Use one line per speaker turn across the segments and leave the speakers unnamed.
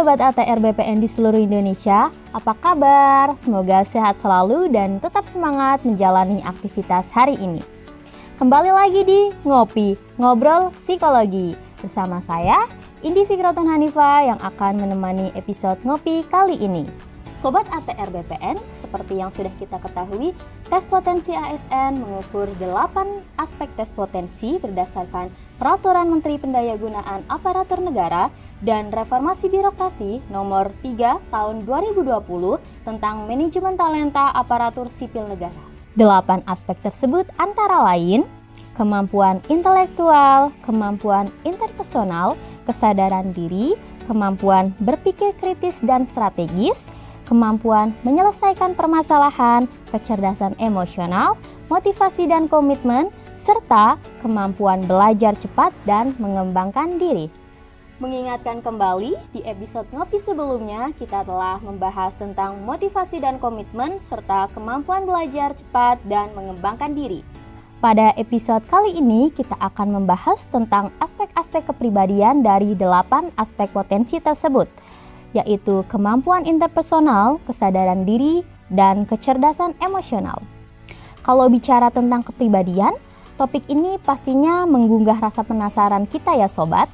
Sobat ATR BPN di seluruh Indonesia, apa kabar? Semoga sehat selalu dan tetap semangat menjalani aktivitas hari ini. Kembali lagi di Ngopi, Ngobrol Psikologi. Bersama saya, Indi Fikraton Hanifa yang akan menemani episode Ngopi kali ini. Sobat ATR BPN, seperti yang sudah kita ketahui, tes potensi ASN mengukur 8 aspek tes potensi berdasarkan Peraturan Menteri Pendayagunaan Aparatur Negara dan Reformasi Birokrasi Nomor 3 Tahun 2020 tentang Manajemen Talenta Aparatur Sipil Negara. 8 aspek tersebut antara lain kemampuan intelektual, kemampuan interpersonal, kesadaran diri, kemampuan berpikir kritis dan strategis, kemampuan menyelesaikan permasalahan, kecerdasan emosional, motivasi dan komitmen, serta kemampuan belajar cepat dan mengembangkan diri. Mengingatkan kembali, di episode Ngopi sebelumnya kita telah membahas tentang motivasi dan komitmen serta kemampuan belajar cepat dan mengembangkan diri. Pada episode kali ini kita akan membahas tentang aspek-aspek kepribadian dari 8 aspek potensi tersebut, yaitu kemampuan interpersonal, kesadaran diri, dan kecerdasan emosional. Kalau bicara tentang kepribadian, topik ini pastinya menggugah rasa penasaran kita ya sobat.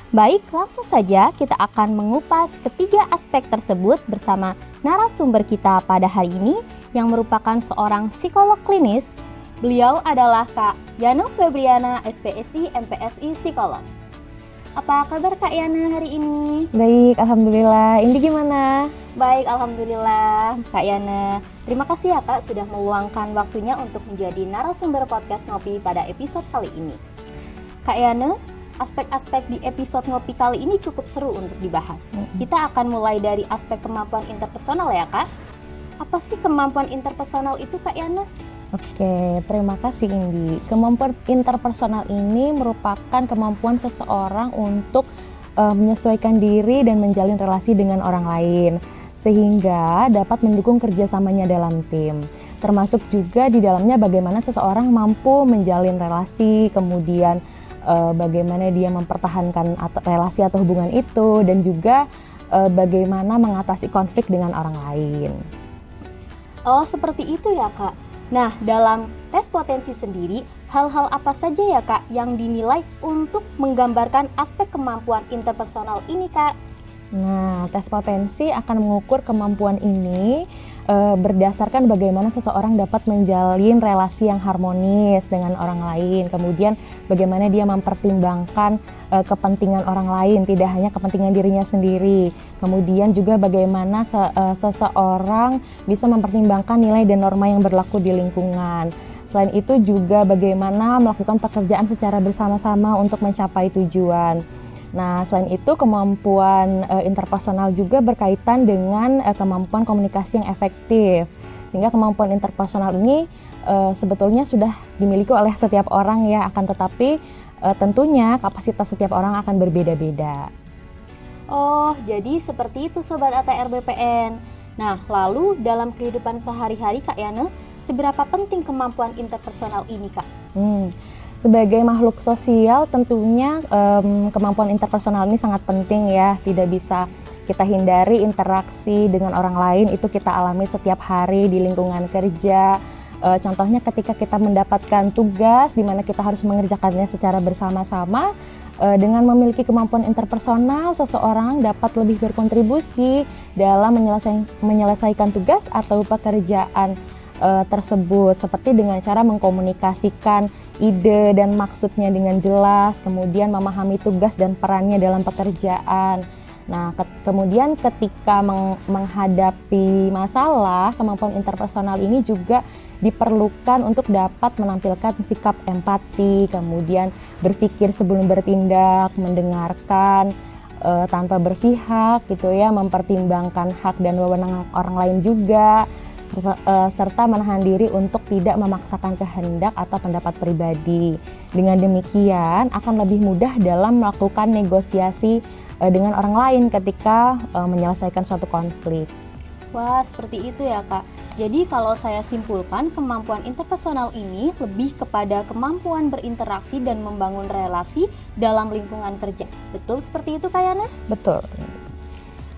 Baik, langsung saja kita akan mengupas ketiga aspek tersebut bersama narasumber kita pada hari ini yang merupakan seorang psikolog klinis. Beliau adalah Kak Yana Febriana, SPSI, MPSI Psikolog. Apa kabar Kak Yana hari ini?
Baik, Alhamdulillah. Indi gimana?
Baik, Alhamdulillah Kak Yana. Terima kasih ya Kak sudah meluangkan waktunya untuk menjadi narasumber podcast Ngopi pada episode kali ini. Kak Yana, aspek-aspek di episode Ngopi kali ini cukup seru untuk dibahas. Kita akan mulai dari aspek kemampuan interpersonal ya Kak. Apa sih kemampuan interpersonal itu Kak Yana?
Oke, terima kasih Indi. Kemampuan interpersonal ini merupakan kemampuan seseorang untuk menyesuaikan diri dan menjalin relasi dengan orang lain, sehingga dapat mendukung kerjasamanya dalam tim. Termasuk juga di dalamnya bagaimana seseorang mampu menjalin relasi, kemudian bagaimana dia mempertahankan relasi atau hubungan itu, dan juga bagaimana mengatasi konflik dengan orang lain.
Oh, seperti itu ya Kak. Nah, dalam tes potensi sendiri, hal-hal apa saja ya Kak yang dinilai untuk menggambarkan aspek kemampuan interpersonal ini Kak?
Nah, tes potensi akan mengukur kemampuan ini berdasarkan bagaimana seseorang dapat menjalin relasi yang harmonis dengan orang lain. Kemudian bagaimana dia mempertimbangkan kepentingan orang lain, tidak hanya kepentingan dirinya sendiri. Kemudian juga bagaimana seseorang bisa mempertimbangkan nilai dan norma yang berlaku di lingkungan. Selain itu juga bagaimana melakukan pekerjaan secara bersama-sama untuk mencapai tujuan. Nah, selain itu kemampuan interpersonal juga berkaitan dengan kemampuan komunikasi yang efektif. Sehingga kemampuan interpersonal ini sebetulnya sudah dimiliki oleh setiap orang ya, akan tetapi tentunya kapasitas setiap orang akan berbeda-beda.
Oh, jadi seperti itu Sobat ATR BPN. Nah, lalu dalam kehidupan sehari-hari Kak Yana, seberapa penting kemampuan interpersonal ini Kak?
Sebagai makhluk sosial tentunya kemampuan interpersonal ini sangat penting ya, tidak bisa kita hindari interaksi dengan orang lain, itu kita alami setiap hari di lingkungan kerja. Contohnya ketika kita mendapatkan tugas di mana kita harus mengerjakannya secara bersama-sama, dengan memiliki kemampuan interpersonal, seseorang dapat lebih berkontribusi dalam menyelesaikan tugas atau pekerjaan tersebut, seperti dengan cara mengkomunikasikan ide dan maksudnya dengan jelas, kemudian memahami tugas dan perannya dalam pekerjaan. Nah, kemudian ketika menghadapi masalah, kemampuan interpersonal ini juga diperlukan untuk dapat menampilkan sikap empati, kemudian berpikir sebelum bertindak, mendengarkan tanpa berpihak gitu ya, mempertimbangkan hak dan wewenang orang lain juga, serta menahan diri untuk tidak memaksakan kehendak atau pendapat pribadi. Dengan demikian akan lebih mudah dalam melakukan negosiasi dengan orang lain ketika menyelesaikan suatu konflik.
Wah, seperti itu ya Kak. Jadi kalau saya simpulkan, kemampuan interpersonal ini lebih kepada kemampuan berinteraksi dan membangun relasi dalam lingkungan kerja. Betul seperti itu Kak Yana?
Betul.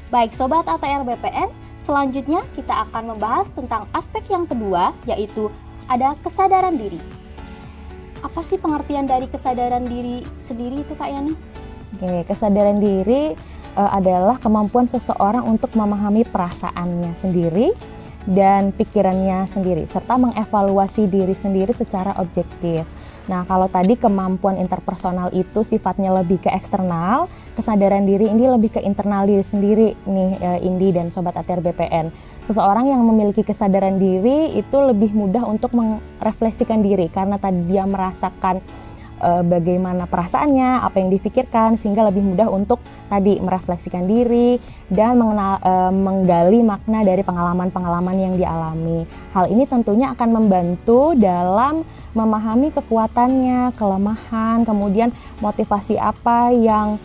Baik Sobat ATR BPN, selanjutnya kita akan membahas tentang aspek yang kedua, yaitu ada kesadaran diri. Apa sih pengertian dari kesadaran diri sendiri itu Kak Yani?
Oke, kesadaran diri adalah kemampuan seseorang untuk memahami perasaannya sendiri dan pikirannya sendiri, serta mengevaluasi diri sendiri secara objektif. Nah, kalau tadi kemampuan interpersonal itu sifatnya lebih ke eksternal, kesadaran diri ini lebih ke internal diri sendiri nih, Indi dan Sobat ATR BPN. Seseorang yang memiliki kesadaran diri itu lebih mudah untuk merefleksikan diri karena tadi dia merasakan bagaimana perasaannya, apa yang difikirkan, sehingga lebih mudah untuk tadi merefleksikan diri dan menggali makna dari pengalaman-pengalaman yang dialami. Hal ini tentunya akan membantu dalam memahami kekuatannya, kelemahan, kemudian motivasi apa yang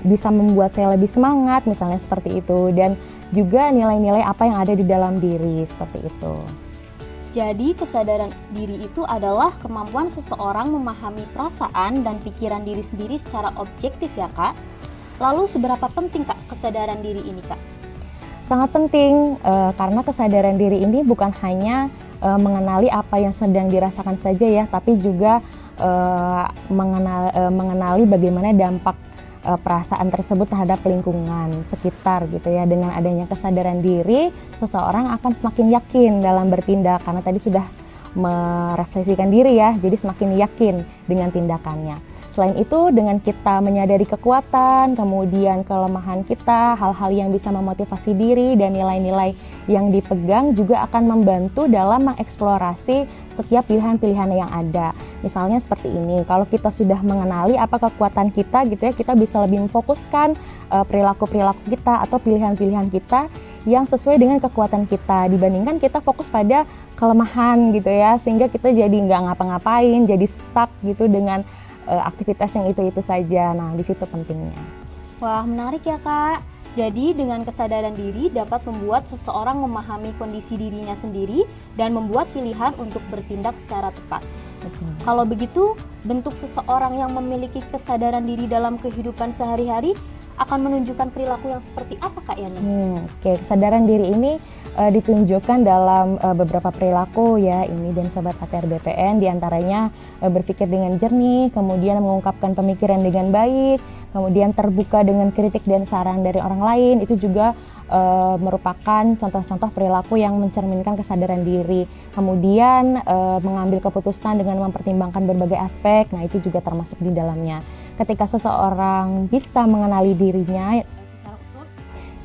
bisa membuat saya lebih semangat, misalnya seperti itu, dan juga nilai-nilai apa yang ada di dalam diri, seperti itu.
Jadi kesadaran diri itu adalah kemampuan seseorang memahami perasaan dan pikiran diri sendiri secara objektif ya Kak. Lalu seberapa penting Kak kesadaran diri ini Kak?
Sangat penting karena kesadaran diri ini bukan hanya mengenali apa yang sedang dirasakan saja ya, tapi juga mengenali bagaimana dampak perasaan tersebut terhadap lingkungan sekitar gitu ya. Dengan adanya kesadaran diri, seseorang akan semakin yakin dalam bertindak karena tadi sudah merefleksikan diri ya, jadi semakin yakin dengan tindakannya. Selain itu, dengan kita menyadari kekuatan, kemudian kelemahan kita, hal-hal yang bisa memotivasi diri dan nilai-nilai yang dipegang juga akan membantu dalam mengeksplorasi setiap pilihan-pilihan yang ada. Misalnya seperti ini, kalau kita sudah mengenali apa kekuatan kita gitu ya, kita bisa lebih memfokuskan perilaku-perilaku kita atau pilihan-pilihan kita yang sesuai dengan kekuatan kita dibandingkan kita fokus pada kelemahan gitu ya, sehingga kita jadi nggak ngapa-ngapain, jadi stuck gitu dengan aktivitas yang itu-itu saja. Nah, di situ pentingnya.
Wah, menarik ya Kak. Jadi dengan kesadaran diri dapat membuat seseorang memahami kondisi dirinya sendiri dan membuat pilihan untuk bertindak secara tepat. Kalau begitu, bentuk seseorang yang memiliki kesadaran diri dalam kehidupan sehari-hari akan menunjukkan perilaku yang seperti apa Kak Yani?
Oke, kesadaran diri ini ditunjukkan dalam beberapa perilaku ya, ini dan Sobat ATR BPN, diantaranya berpikir dengan jernih, kemudian mengungkapkan pemikiran dengan baik, kemudian terbuka dengan kritik dan saran dari orang lain. Itu juga merupakan contoh-contoh perilaku yang mencerminkan kesadaran diri. Kemudian mengambil keputusan dengan mempertimbangkan berbagai aspek, nah itu juga termasuk di dalamnya. Ketika seseorang bisa mengenali dirinya,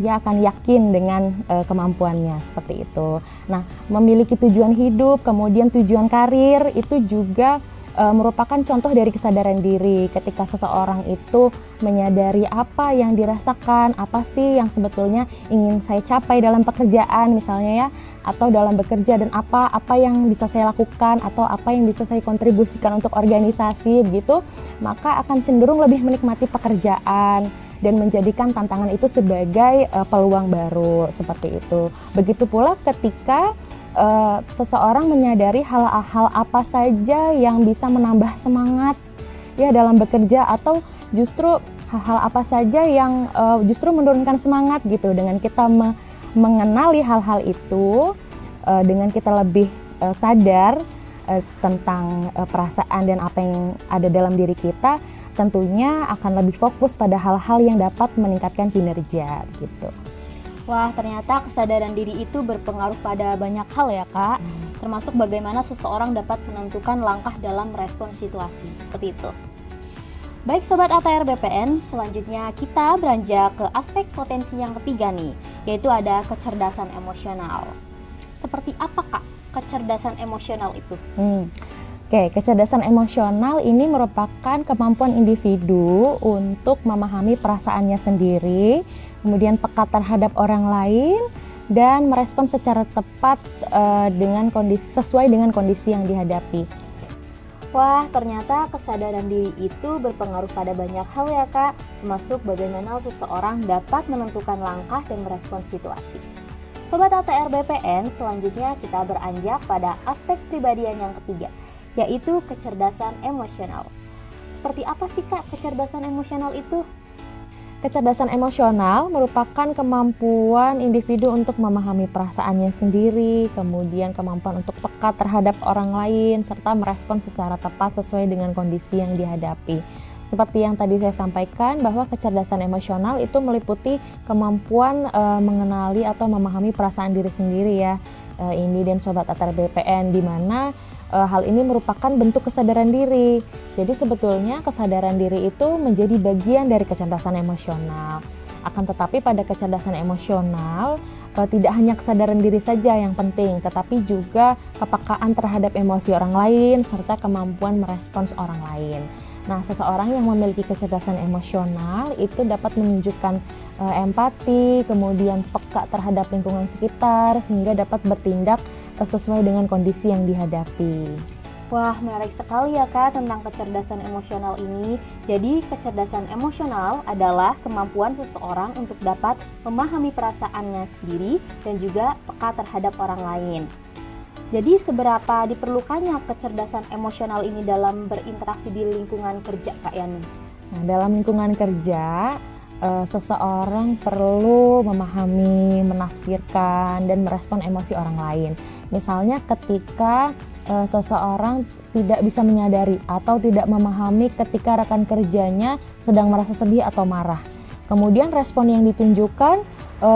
dia akan yakin dengan kemampuannya, seperti itu. Nah, memiliki tujuan hidup, kemudian tujuan karir, itu juga merupakan contoh dari kesadaran diri. Ketika seseorang itu menyadari apa yang dirasakan, apa sih yang sebetulnya ingin saya capai dalam pekerjaan misalnya ya, atau dalam bekerja, dan apa yang bisa saya lakukan atau apa yang bisa saya kontribusikan untuk organisasi begitu, maka akan cenderung lebih menikmati pekerjaan dan menjadikan tantangan itu sebagai peluang baru, seperti itu. Begitu pula ketika seseorang menyadari hal-hal apa saja yang bisa menambah semangat ya dalam bekerja, atau justru hal-hal apa saja yang justru menurunkan semangat gitu. Dengan kita mengenali hal-hal itu, dengan kita lebih sadar tentang perasaan dan apa yang ada dalam diri kita, tentunya akan lebih fokus pada hal-hal yang dapat meningkatkan kinerja gitu.
Wah, ternyata kesadaran diri itu berpengaruh pada banyak hal ya Kak, termasuk bagaimana seseorang dapat menentukan langkah dalam merespon situasi, seperti itu. Baik Sobat ATR BPN, selanjutnya kita beranjak ke aspek potensi yang ketiga nih, yaitu ada kecerdasan emosional. Seperti apa Kak kecerdasan emosional itu?
Oke, kecerdasan emosional ini merupakan kemampuan individu untuk memahami perasaannya sendiri, kemudian peka terhadap orang lain, dan merespon secara tepat sesuai dengan kondisi yang dihadapi.
Wah, ternyata kesadaran diri itu berpengaruh pada banyak hal ya Kak, termasuk bagaimana seseorang dapat menentukan langkah dan merespon situasi. Sobat ATR BPN, selanjutnya kita beranjak pada aspek kepribadian yang ketiga, yaitu kecerdasan emosional. Seperti apa sih Kak kecerdasan emosional itu?
Kecerdasan emosional merupakan kemampuan individu untuk memahami perasaannya sendiri, kemudian kemampuan untuk peka terhadap orang lain, serta merespon secara tepat sesuai dengan kondisi yang dihadapi. Seperti yang tadi saya sampaikan, bahwa kecerdasan emosional itu meliputi kemampuan mengenali atau memahami perasaan diri sendiri ya, Indi dan Sobat ATR BPN, di mana hal ini merupakan bentuk kesadaran diri. Jadi sebetulnya kesadaran diri itu menjadi bagian dari kecerdasan emosional. Akan tetapi pada kecerdasan emosional tidak hanya kesadaran diri saja yang penting, tetapi juga kepekaan terhadap emosi orang lain serta kemampuan merespons orang lain. Nah, seseorang yang memiliki kecerdasan emosional itu dapat menunjukkan empati, kemudian peka terhadap lingkungan sekitar sehingga dapat bertindak sesuai dengan kondisi yang dihadapi.
Wah, menarik sekali ya Kak tentang kecerdasan emosional ini. Jadi, kecerdasan emosional adalah kemampuan seseorang untuk dapat memahami perasaannya sendiri dan juga peka terhadap orang lain. Jadi, seberapa diperlukannya kecerdasan emosional ini dalam berinteraksi di lingkungan kerja Kak Yani?
Nah, dalam lingkungan kerja, seseorang perlu memahami, menafsirkan, dan merespon emosi orang lain. Misalnya ketika seseorang tidak bisa menyadari atau tidak memahami ketika rekan kerjanya sedang merasa sedih atau marah. Kemudian respon yang ditunjukkan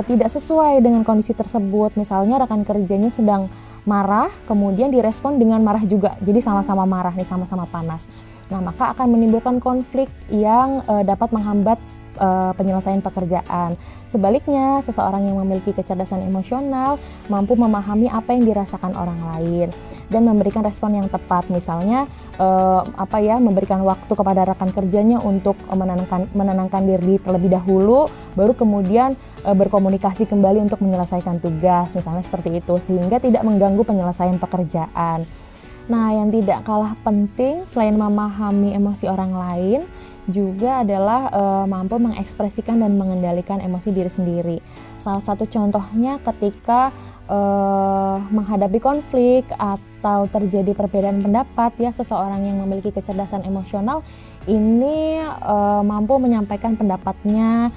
tidak sesuai dengan kondisi tersebut. Misalnya rekan kerjanya sedang marah, kemudian direspon dengan marah juga. Jadi sama-sama marah nih, sama-sama panas. Nah, maka akan menimbulkan konflik yang dapat menghambat penyelesaian pekerjaan. Sebaliknya, seseorang yang memiliki kecerdasan emosional mampu memahami apa yang dirasakan orang lain dan memberikan respon yang tepat. Misalnya memberikan waktu kepada rekan kerjanya untuk menenangkan diri terlebih dahulu, baru kemudian berkomunikasi kembali untuk menyelesaikan tugas, misalnya seperti itu, sehingga tidak mengganggu penyelesaian pekerjaan. Nah, yang tidak kalah penting selain memahami emosi orang lain juga adalah mampu mengekspresikan dan mengendalikan emosi diri sendiri. Salah satu contohnya ketika menghadapi konflik atau terjadi perbedaan pendapat, ya, seseorang yang memiliki kecerdasan emosional ini mampu menyampaikan pendapatnya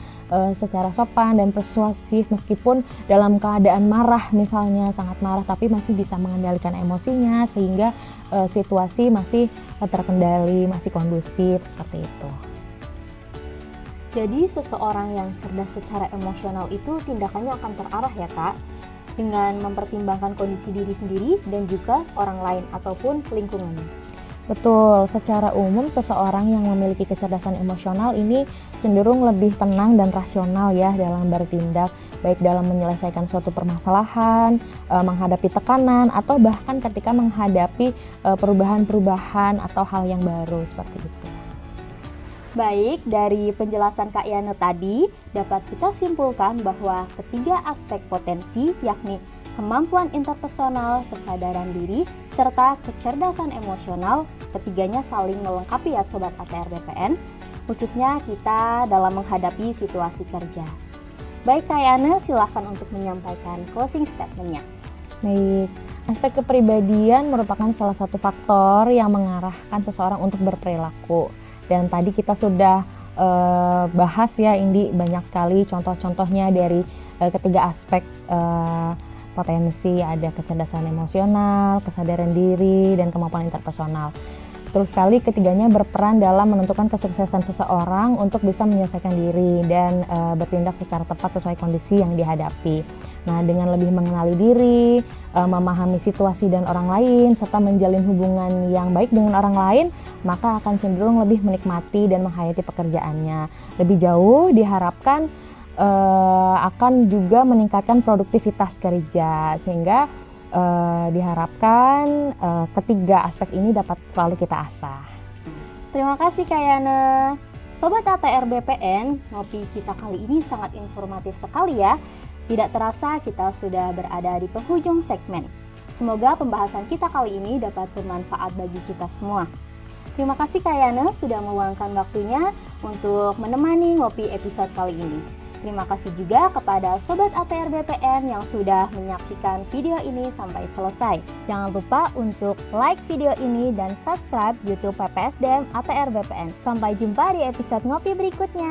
secara sopan dan persuasif meskipun dalam keadaan marah, misalnya sangat marah, tapi masih bisa mengendalikan emosinya sehingga situasi masih terkendali, masih kondusif, seperti itu.
Jadi seseorang yang cerdas secara emosional itu tindakannya akan terarah ya Kak, dengan mempertimbangkan kondisi diri sendiri dan juga orang lain ataupun lingkungannya.
Betul, secara umum seseorang yang memiliki kecerdasan emosional ini cenderung lebih tenang dan rasional ya dalam bertindak, baik dalam menyelesaikan suatu permasalahan, menghadapi tekanan, atau bahkan ketika menghadapi perubahan-perubahan atau hal yang baru, seperti itu.
Baik, dari penjelasan Kak Yana tadi dapat kita simpulkan bahwa ketiga aspek potensi, yakni kemampuan interpersonal, kesadaran diri, serta kecerdasan emosional, ketiganya saling melengkapi ya Sobat ATR BPN, khususnya kita dalam menghadapi situasi kerja. Baik Kak Yana, silahkan untuk menyampaikan closing statement-nya.
Baik, aspek kepribadian merupakan salah satu faktor yang mengarahkan seseorang untuk berperilaku. Dan tadi kita sudah bahas ya Indi, banyak sekali contoh-contohnya dari ketiga aspek potensi, ada kecerdasan emosional, kesadaran diri, dan kemampuan interpersonal. Betul sekali, ketiganya berperan dalam menentukan kesuksesan seseorang untuk bisa menyelesaikan diri dan bertindak secara tepat sesuai kondisi yang dihadapi. Nah, dengan lebih mengenali diri, memahami situasi dan orang lain, serta menjalin hubungan yang baik dengan orang lain, maka akan cenderung lebih menikmati dan menghayati pekerjaannya. Lebih jauh diharapkan akan juga meningkatkan produktivitas kerja, sehingga diharapkan ketiga aspek ini dapat selalu kita asah.
Terima kasih Kak Yana. Sobat ATR BPN, ngopi kita kali ini sangat informatif sekali ya. Tidak terasa kita sudah berada di penghujung segmen. Semoga pembahasan kita kali ini dapat bermanfaat bagi kita semua. Terima kasih Kak Yana sudah meluangkan waktunya untuk menemani ngopi episode kali ini. Terima kasih juga kepada Sobat ATR BPN yang sudah menyaksikan video ini sampai selesai. Jangan lupa untuk like video ini dan subscribe YouTube PPSDM ATR BPN. Sampai jumpa di episode ngopi berikutnya.